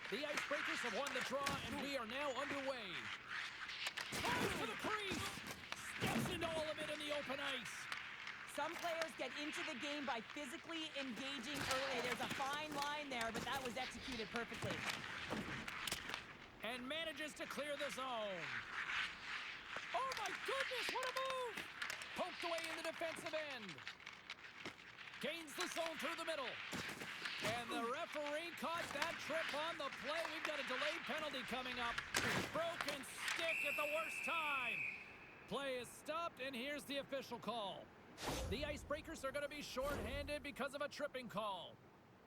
The Icebreakers have won the draw, and we are now underway. Throws to the crease. Steps into all of it in the open ice. Some players get into the game by physically engaging early. There's a fine line there, but that was executed perfectly. And manages to clear the zone. Oh my goodness, what a move! Poked away in the defensive end. Gains the zone through the middle. And the referee caught that trip on the play. We've got a delayed penalty coming up. Broken stick at the worst time. Play is stopped, and here's the official call. The Icebreakers are going to be shorthanded because of a tripping call.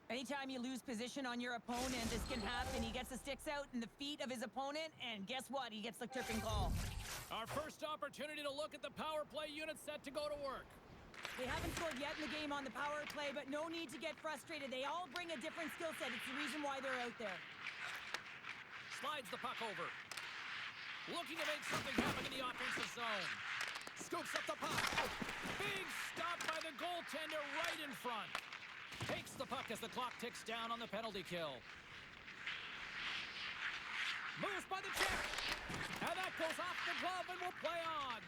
Anytime you lose position on your opponent, this can happen. He gets the sticks out in the feet of his opponent, and guess what? He gets the tripping call. Our first opportunity to look at the power play unit set to go to work. They haven't scored yet in the game on the power play, but no need to get frustrated. They all bring a different skill set. It's the reason why they're out there. Slides the puck over. Looking to make something happen in the offensive zone. Scoops up the puck. Big stop by the goaltender right in front. Takes the puck as the clock ticks down on the penalty kill. Moves by the check. And that goes off the glove and will play on.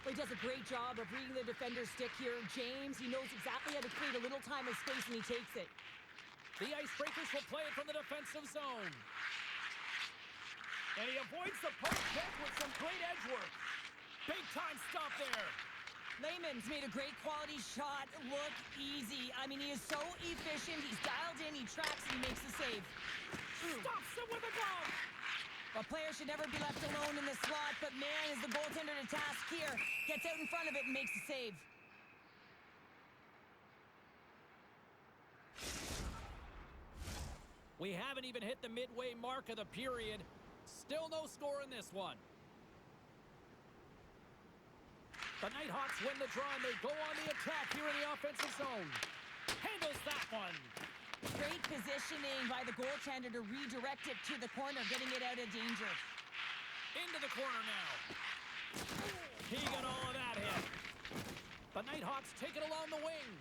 He does a great job of reading the defender's stick here. James, he knows exactly how to create a little time and space, and he takes it. The Icebreakers will play it from the defensive zone. And he avoids the poke check with some great edge work. Big time stop there. Lehman's made a great quality shot look easy. I mean, he is so efficient. He's dialed in, he tracks, and he makes the save. Stops it with a glove. A player should never be left alone in the slot, but man, is the goaltender to task here. Gets out in front of it and makes the save. We haven't even hit the midway mark of the period. Still no score in this one. The Nighthawks win the draw, and they go on the attack here in the offensive zone. Handles that one. Great positioning by the goaltender to redirect it to the corner, getting it out of danger. Into the corner now. He got all of that hit. The Nighthawks take it along the wing.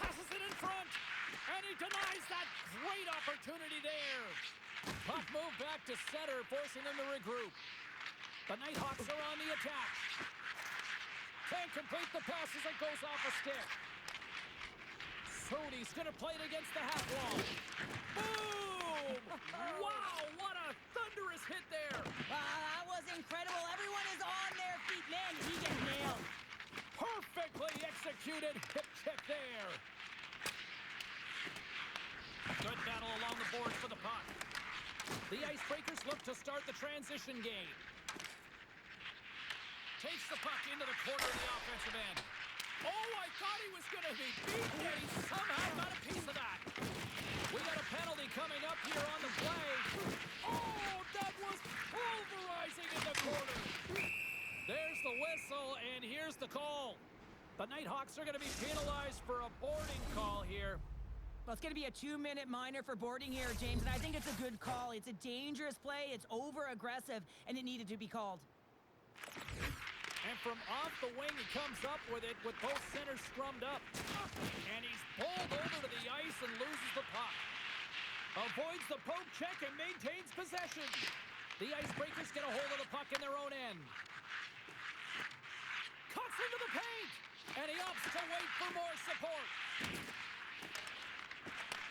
Passes it in front. And he denies that great opportunity there. Puck moved back to center, forcing them to regroup. The Nighthawks are on the attack. Can't complete the pass as it goes off a stick. Cody's going to play it against the half wall. Boom! Wow, what a thunderous hit there. That was incredible. Everyone is on their feet. Man, he gets nailed. Perfectly executed hip check there. Good battle along the boards for the puck. The Icebreakers look to start the transition game. Takes the puck into the corner of the offensive end. Oh, I thought he was going to be beaten, and he somehow got a piece of that. We got a penalty coming up here on the play. Oh, that was pulverizing in the corner. There's the whistle, and here's the call. The Nighthawks are going to be penalized for a boarding call here. Well, it's going to be a 2-minute minor for boarding here, James, and I think it's a good call. It's a dangerous play, it's over-aggressive, and it needed to be called. And from off the wing, he comes up with it with both centers scrummed up. And he's pulled over to the ice and loses the puck. Avoids the poke check and maintains possession. The Icebreakers get a hold of the puck in their own end. Cuts into the paint. And he opts to wait for more support.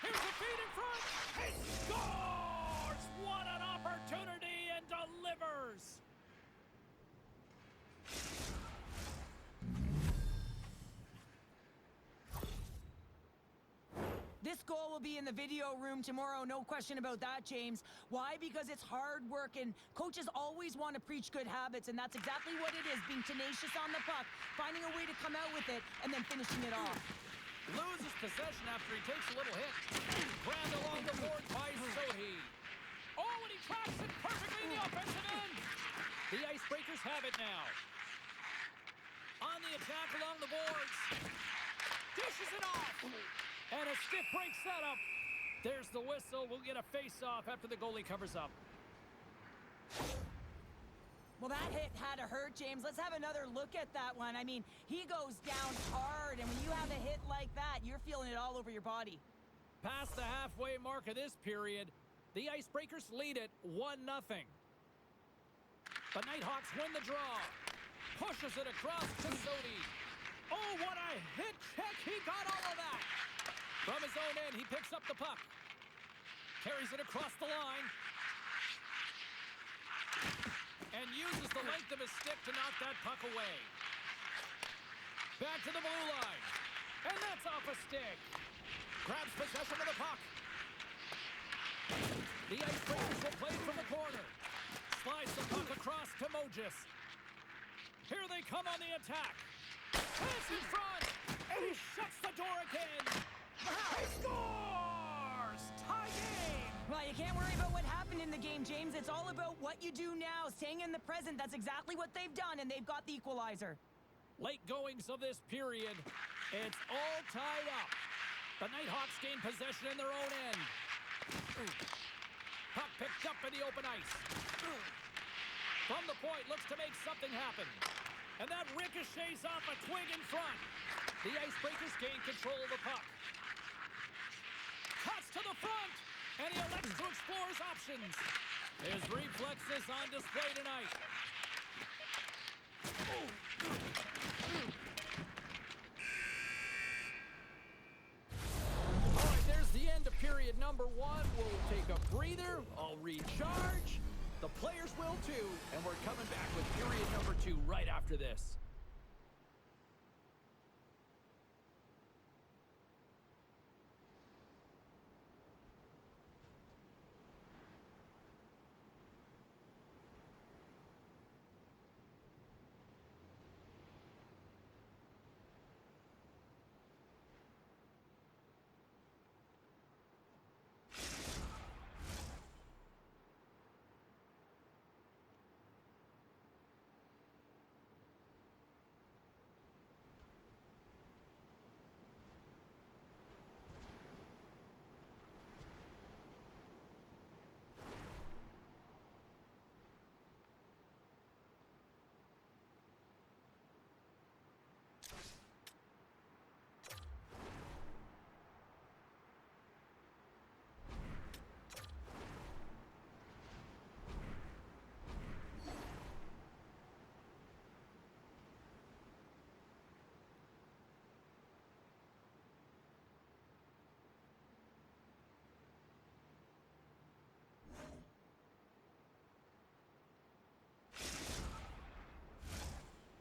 Here's the feed in front. He scores! What an opportunity, and delivers! This goal will be in the video room tomorrow, no question about that, James. Why? Because it's hard work, and coaches always want to preach good habits, and that's exactly what it is, being tenacious on the puck, finding a way to come out with it, and then finishing it off. Loses possession after he takes a little hit. Grabbed along the board by Sohi. Oh, and he tracks it perfectly in the offensive end. The Icebreakers have it now. On the attack along the boards. Dishes it off. And a stiff break setup. There's the whistle. We'll get a face-off after the goalie covers up. Well, that hit had to hurt, James. Let's have another look at that one. I mean, he goes down hard, and when you have a hit like that, you're feeling it all over your body. Past the halfway mark of this period, the Icebreakers lead it 1-0. The Nighthawks win the draw. Pushes it across to Sodi. Oh, what a hit check. He got all of that. From his own end, he picks up the puck. Carries it across the line. And uses the length of his stick to knock that puck away. Back to the blue line. And that's off a stick. Grabs possession of the puck. The Icebreakers will play from the corner. Slides the puck across to Mogis. Here they come on the attack. Pass in front. And he shuts the door again. He scores! Tie game! Well, you can't worry about what happened in the game, James. It's all about what you do now. Staying in the present. That's exactly what they've done, and they've got the equalizer. Late goings of this period. It's all tied up. The Nighthawks gain possession in their own end. Puck picked up in the open ice. From the point, looks to make something happen. And that ricochets off a twig in front. The Icebreakers gain control of the puck. Cuts to the front, and he elects to explore his options. His reflexes on display tonight. All right, there's the end of period number 1. We'll take a breather. I'll recharge. The players will too. And we're coming back with period number 2 right after this.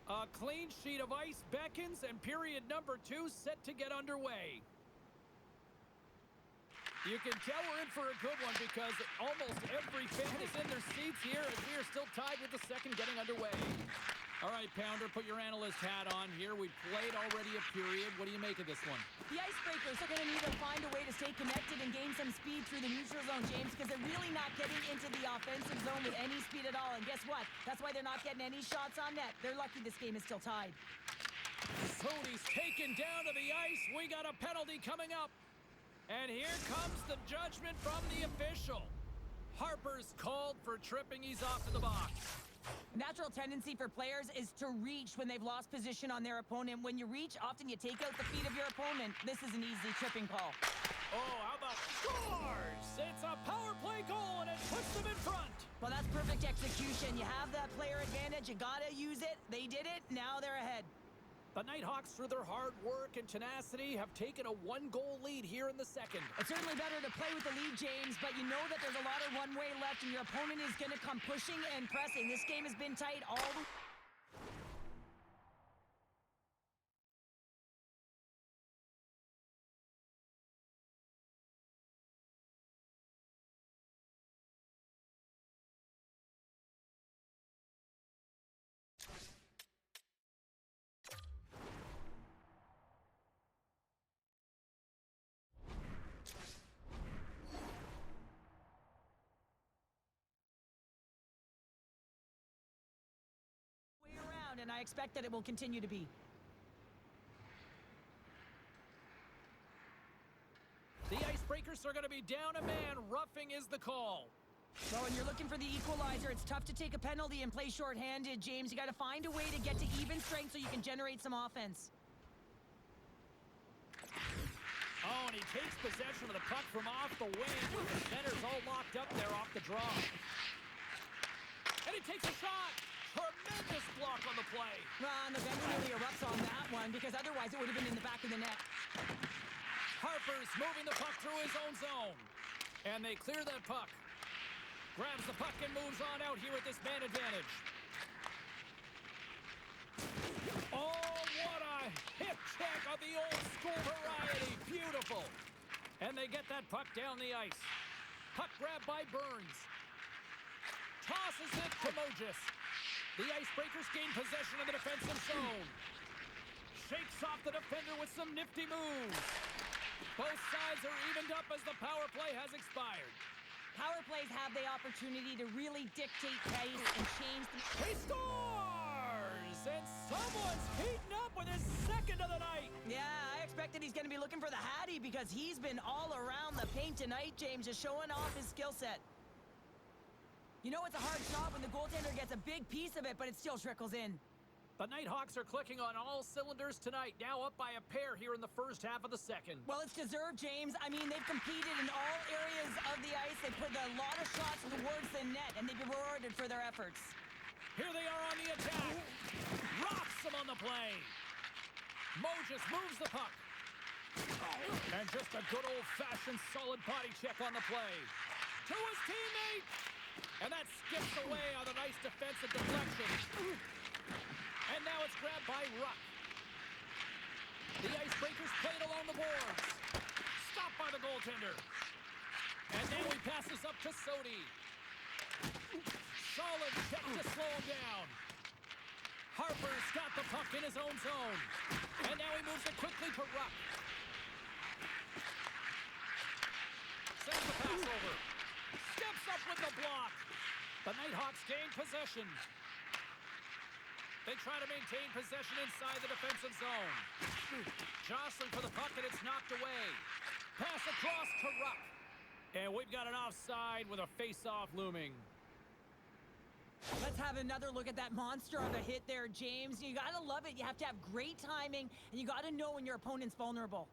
A clean sheet of ice beckons, and period number 2 set to get underway. You can tell we're in for a good one because almost every fan is in their seats here as we are still tied with the second getting underway. All right, Pounder, put your analyst hat on here. We played already a period. What do you make of this one? The Icebreakers are going to need to find a way to stay connected and gain some speed through the neutral zone, James, because they're really not getting into the offensive zone with any speed at all. And guess what? That's why they're not getting any shots on net. They're lucky this game is still tied. Sodi's taken down to the ice. We got a penalty coming up. And here comes the judgment from the official. Harper's called for tripping. He's off to the box. Natural tendency for players is to reach when they've lost position on their opponent. When you reach, often you take out the feet of your opponent. This is an easy tripping call. Oh, how about scores? It's a power play goal, and it puts them in front. Well, that's perfect execution. You have that player advantage. You gotta use it. They did it. Now they're ahead. The Nighthawks, through their hard work and tenacity, have taken a 1-goal lead here in the second. It's certainly better to play with the lead, James, but you know that there's a lot of runway left, and your opponent is going to come pushing and pressing. This game has been tight all the and I expect that it will continue to be. The Icebreakers are going to be down a man. Roughing is the call. So when you're looking for the equalizer, it's tough to take a penalty and play shorthanded, James. You got to find a way to get to even strength so you can generate some offense. Oh, and he takes possession of the puck from off the wing with the centers all locked up there off the draw. And he takes a shot. Tremendous block on the play. And the vendor nearly erupts on that one because otherwise it would have been in the back of the net. Harper's moving the puck through his own zone. And they clear that puck. Grabs the puck and moves on out here at this man advantage. Oh, what a hip check of the old school variety. Beautiful. And they get that puck down the ice. Puck grab by Burns. Tosses it to Mojis. The Icebreakers gain possession of the defensive zone. Shakes off the defender with some nifty moves. Both sides are evened up as the power play has expired. Power plays have the opportunity to really dictate pace and change the... He scores! And someone's heating up with his second of the night. Yeah, I expected he's going to be looking for the Hattie because he's been all around the paint tonight, James, just showing off his skill set. You know it's a hard shot when the goaltender gets a big piece of it, but it still trickles in. The Nighthawks are clicking on all cylinders tonight, now up by a pair here in the first half of the second. Well, it's deserved, James. I mean, they've competed in all areas of the ice. They put a lot of shots towards the net, and they've been rewarded for their efforts. Here they are on the attack. Rocks them on the play. Mojis moves the puck. And just a good old-fashioned solid body check on the play. To his teammate. And that skips away on a nice defensive deflection. And now it's grabbed by Ruck. The Icebreakers played along the boards. Stopped by the goaltender. And now he passes up to Sodi. Solid check to slow him down. Harper's got the puck in his own zone. And now he moves it quickly to Ruck. Sends the pass over. Steps up with the block. The Nighthawks gain possession. They try to maintain possession inside the defensive zone. Jostling for the puck, and it's knocked away. Pass across to Ruck. And we've got an offside with a face-off looming. Let's have another look at that monster of a hit there, James. You gotta love it. You have to have great timing, and you gotta know when your opponent's vulnerable.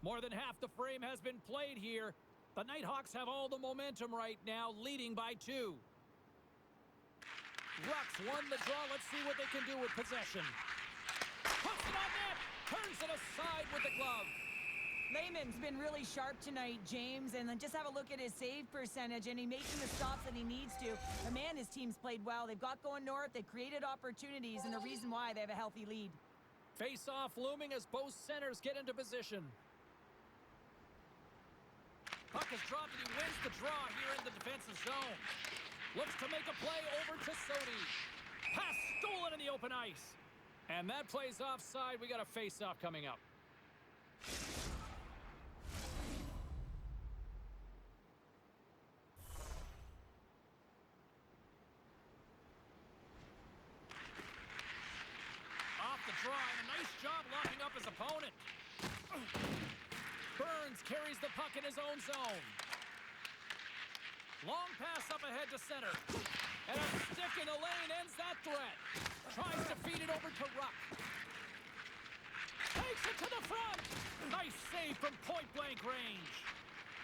More than half the frame has been played here. The Nighthawks have all the momentum right now, leading by 2. Rucks won the draw. Let's see what they can do with possession. Puts it on net. Turns it aside with the glove. Lehman's been really sharp tonight, James, and then just have a look at his save percentage, and he's making the stops that he needs to. The man, his team's played well. They've got going north. They've created opportunities, and the reason why they have a healthy lead. Face-off looming as both centers get into position. Puck is dropped, and he wins the draw here in the defensive zone. Looks to make a play over to Sodi. Pass stolen in the open ice. And that play's offside. We got a face-off coming up. Off the draw, and a nice job locking up his opponent. Burns carries the puck in his own zone. Long pass up ahead to center. And a stick in the lane ends that threat. Tries to feed it over to Ruck. Takes it to the front. Nice save from point-blank range.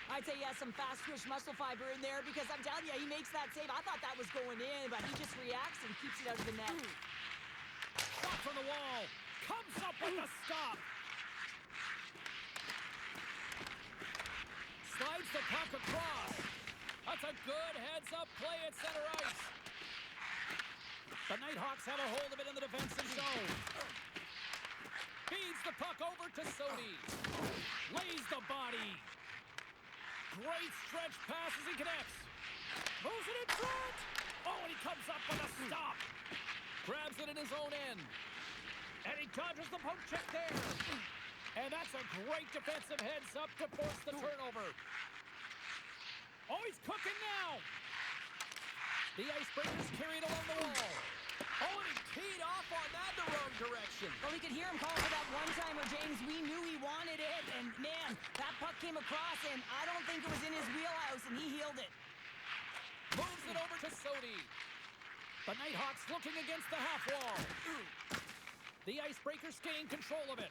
I'd say he has some fast-twitch muscle fiber in there because I'm telling you, he makes that save. I thought that was going in, but he just reacts and keeps it out of the net. Shot from the wall. Comes up with a stop. Slides the puck across. That's a good heads-up play at center ice. The Nighthawks have a hold of it in the defensive zone. Feeds the puck over to Sodi. Lays the body. Great stretch pass as he connects. Moves it in front. Oh, and he comes up with a stop. Grabs it in his own end. And he dodges the poke check there. And that's a great defensive heads-up to force the turnover. Oh, he's cooking now. The Icebreakers carried along the wall. Oh, and he teed off on that the wrong direction. Well, we could hear him call for that one-timer, James. We knew he wanted it, and man, that puck came across, and I don't think it was in his wheelhouse, and he healed it. Moves it over to Sodi. The Nighthawks looking against the half wall. The Icebreakers gain control of it.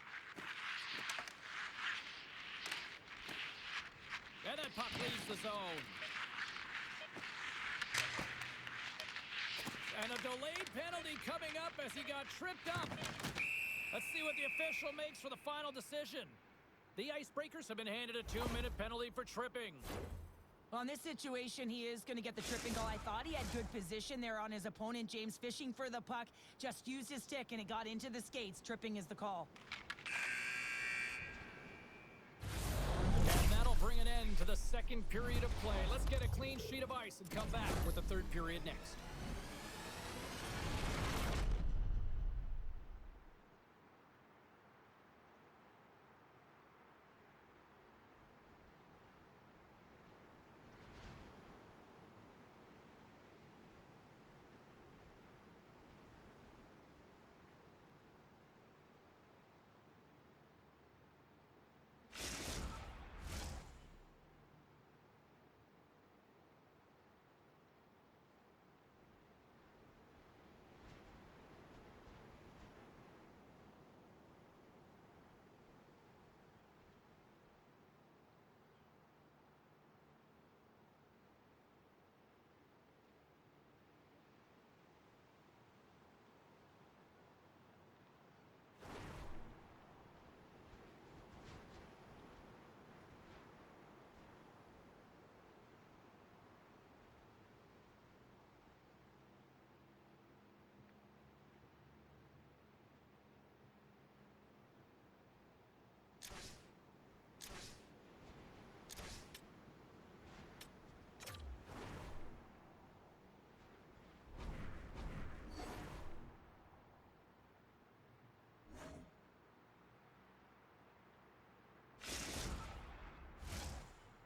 And that puck leaves the zone. And a delayed penalty coming up as he got tripped up. Let's see what the official makes for the final decision. The Icebreakers have been handed a 2-minute penalty for tripping. Well, in this situation, he is going to get the tripping goal. I thought he had good position there on his opponent. James fishing for the puck, just used his stick, and it got into the skates. Tripping is the call. And that'll bring an end to the second period of play. Let's get a clean sheet of ice and come back with the third period next.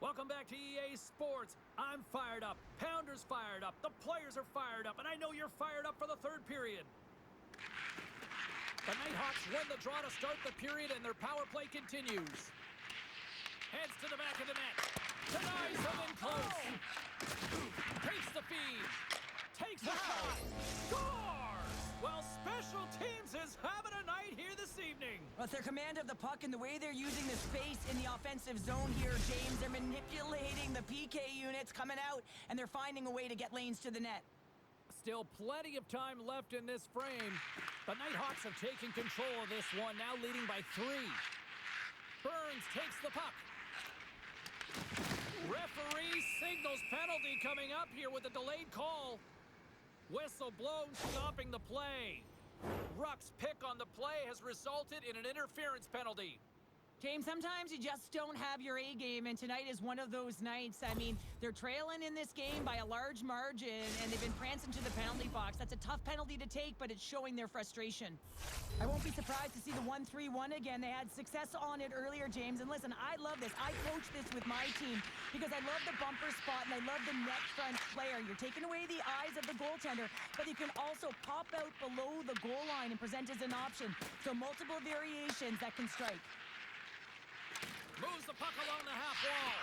Welcome back to EA Sports. I'm fired up. Pounder's fired up. The players are fired up. And I know you're fired up for the third period. The Nighthawks win the draw to start the period, and their power play continues. Heads to the back of the net. Denies them in close. Takes the feed. Takes a shot. Scores! Well, special teams is having a night here this evening. With their command of the puck and the way they're using the space in the offensive zone here, James, they're manipulating the PK units coming out, and they're finding a way to get lanes to the net. Still plenty of time left in this frame. The Nighthawks have taken control of this one, now leading by 3. Burns takes the puck. Referee signals penalty coming up here with a delayed call. Whistle blown, stopping the play. Ruck's pick on the play has resulted in an interference penalty. James, sometimes you just don't have your A game, and tonight is one of those nights. I mean, they're trailing in this game by a large margin, and they've been prancing to the penalty box. That's a tough penalty to take, but it's showing their frustration. I won't be surprised to see the 1-3-1 again. They had success on it earlier, James. And listen, I love this. I coach this with my team because I love the bumper spot, and I love the net front player. You're taking away the eyes of the goaltender, but you can also pop out below the goal line and present as an option. So multiple variations that can strike. Moves the puck along the half wall.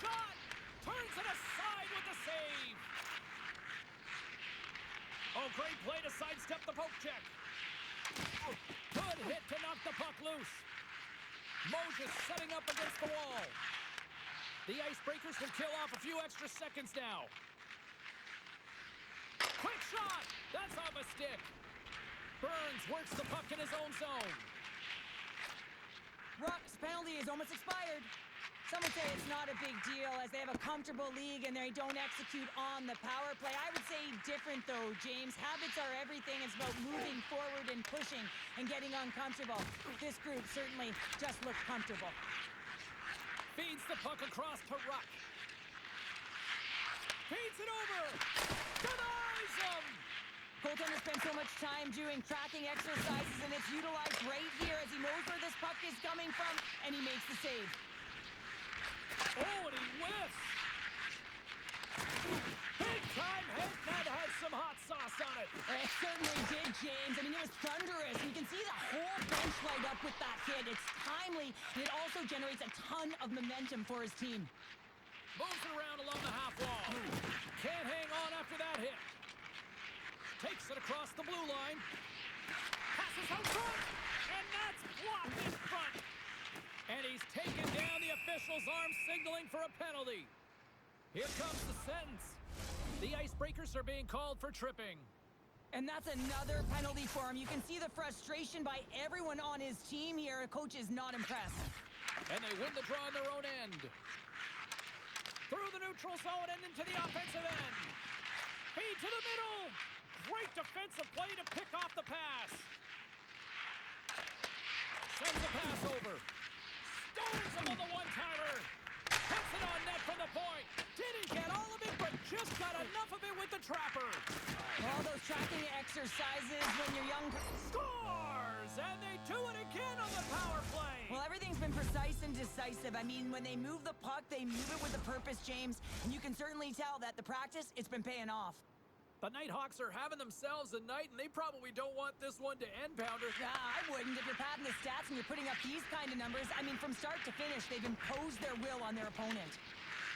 Shot! Turns it aside with the save. Oh, great play to sidestep the poke check. Good hit to knock the puck loose. Moses setting up against the wall. The Icebreakers will kill off a few extra seconds now. Quick shot! That's off a stick. Burns works the puck in his own zone. Ruck's penalty is almost expired. Some would say it's not a big deal as they have a comfortable league and they don't execute on the power play. I would say different though, James. Habits are everything. It's about moving forward and pushing and getting uncomfortable. This group certainly just looks comfortable. Feeds the puck across to Ruck. Feeds it over. Denies him. Goaltender spends so much time doing tracking exercises, and it's utilized right here as he knows where this puck is coming from, and he makes the save. Oh, and he whiffs. Big time hit that has some hot sauce on it. It certainly did, James. I mean, it was thunderous. You can see the whole bench light up with that hit. It's timely, and it also generates a ton of momentum for his team. Moves it around along the half wall. Can't hang on after that hit. Takes it across the blue line. passes out front, and that's blocked in front. And he's taken down, the official's arm signaling for a penalty. Here comes the sentence. The Icebreakers are being called for tripping. And that's another penalty for him. You can see the frustration by everyone on his team here. Coach is not impressed. And they win the draw on their own end. Through the neutral zone and into the offensive end. Feed to the middle. Great defensive play to pick off the pass. Sends the pass over. Stones him on the one-timer. Puts it on net from the point. Didn't get all of it, but just got enough of it with the trapper. All those tracking exercises when you're young. Scores! And they do it again on the power play. Well, everything's been precise and decisive. I mean, when they move the puck, they move it with a purpose, James. And you can certainly tell that the practice, it's been paying off. The Nighthawks are having themselves a night, and they probably don't want this one to end, Pounder. Nah, I wouldn't. If you're padding the stats and you're putting up these kind of numbers, I mean, from start to finish, they've imposed their will on their opponent.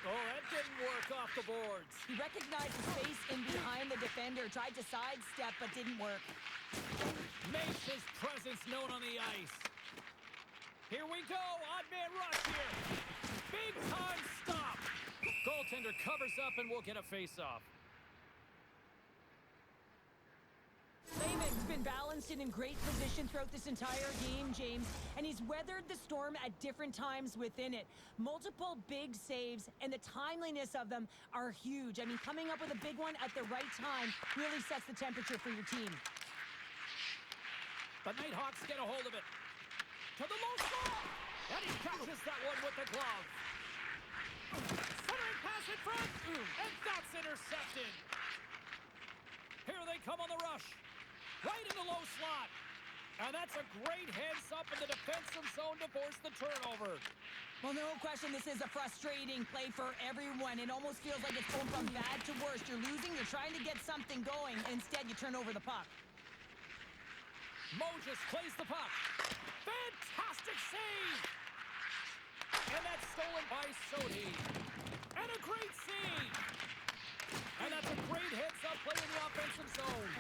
Oh, that didn't work off the boards. He recognized the space in behind the defender, tried to sidestep, but didn't work. Makes his presence known on the ice. Here we go, odd man rush here. Big time stop. Goaltender covers up and we'll get a face-off. Lehman's been balanced and in great position throughout this entire game, James, and he's weathered the storm at different times within it. Multiple big saves, and the timeliness of them are huge. I mean, coming up with a big one at the right time really sets the temperature for your team. The Nighthawks get a hold of it. To the low slot, and he catches that one with the glove. Centering pass in front, and that's intercepted. Here they come on the rush. Right in the low slot. And that's a great heads-up in the defensive zone to force the turnover. Well, no question, this is a frustrating play for everyone. It almost feels like it's going from bad to worse. You're losing, you're trying to get something going. Instead, you turn over the puck. Moses plays the puck. Fantastic save! And that's stolen by Sodi. And a great save! And that's a great heads-up play in the offensive zone.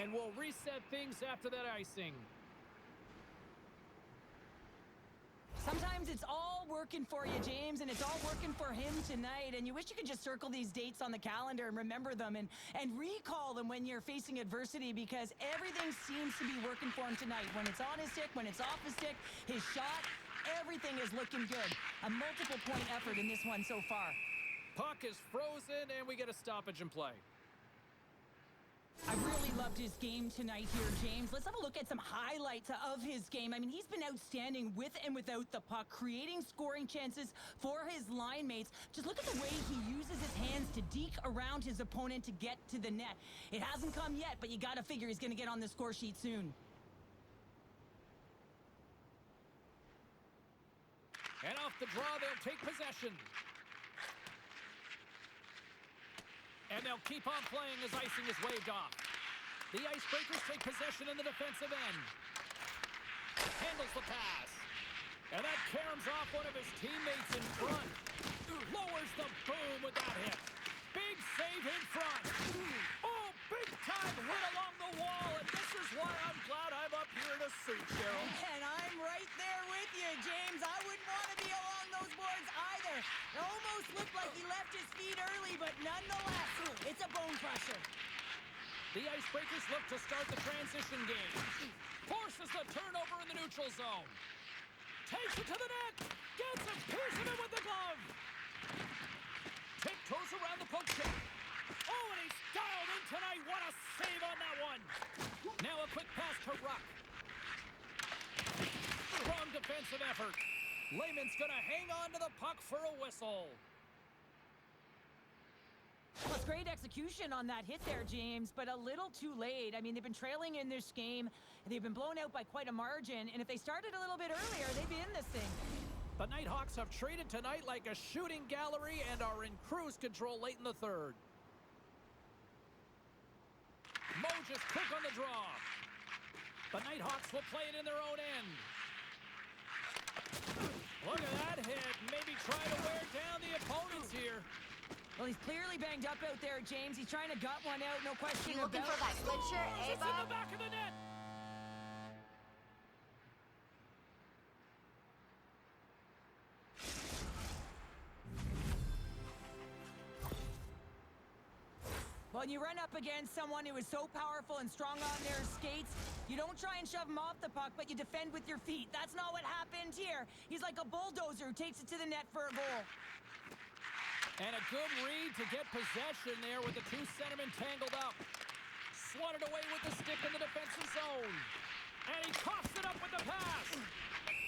And we'll reset things after that icing. Sometimes it's all working for you, James, and it's all working for him tonight. And you wish you could just circle these dates on the calendar and remember them and recall them when you're facing adversity, because everything seems to be working for him tonight. When it's on his stick, when it's off his stick, his shot, everything is looking good. A multiple point effort in this one so far. Puck is frozen, and we get a stoppage in play. I really loved his game tonight here, James. Let's have a look at some highlights of his game. I mean, he's been outstanding with and without the puck, creating scoring chances for his line mates. Just look at the way he uses his hands to deke around his opponent to get to the net. It hasn't come yet, but you got to figure he's going to get on the score sheet soon. And off the draw, they'll take possession. And they'll keep on playing as icing is waved off. The Icebreakers take possession in the defensive end. Handles the pass. And that caroms off one of his teammates in front. Lowers the boom with that hit. Big save in front. Oh, big time hit along the wall. And this is why I'm glad I'm up here to see you. And I'm right there with you, James. I wouldn't want to be along those boards either. It almost looked like he left his feet early, but nonetheless, it's a bone crusher. The Icebreakers look to start the transition game. Forces the turnover in the neutral zone. Takes it to the net. Gets a piece of it with the glove. Tiptoes around the poke check. Oh, and he's dialed in tonight. What a save on that one. Now a quick pass to Ruck. Strong defensive effort. Lehman's going to hang on to the puck for a whistle. Well, it's great execution on that hit there, James, but a little too late. I mean, they've been trailing in this game. They've been blown out by quite a margin, and if they started a little bit earlier, they'd be in this thing. The Nighthawks have traded tonight like a shooting gallery and are in cruise control late in the third. Moses quick on the draw. The Nighthawks will play it in their own end. Look at that hit. Maybe try to wear down the opponents here. Well, he's clearly banged up out there, James. He's trying to gut one out, no question You looking about for that sweatshirt, eh, It's in the bub? back of the net. When you run up against someone who is so powerful and strong on their skates, you don't try and shove him off the puck, but you defend with your feet. That's not what happened here. He's like a bulldozer who takes it to the net for a goal. And a good read to get possession there with the two centermen tangled up. Swatted away with the stick in the defensive zone. And he coughs it up with the pass.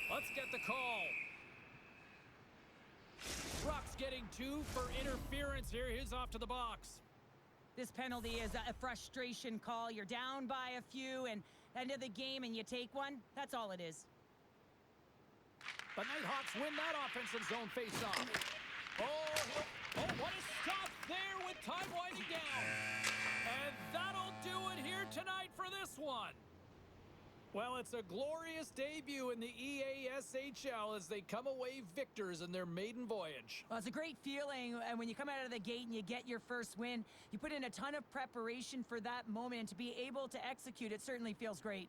Let's get the call. Rock's getting 2 for interference here. He's off to the box. This penalty is a frustration call. You're down by a few and end of the game and you take one. That's all it is. The Nighthawks win that offensive zone faceoff. Oh, what a stop there with time winding down. And that'll do it here tonight for this one. Well, it's a glorious debut in the EASHL as they come away victors in their maiden voyage. Well, it's a great feeling, and when you come out of the gate and you get your first win, you put in a ton of preparation for that moment, and to be able to execute it certainly feels great.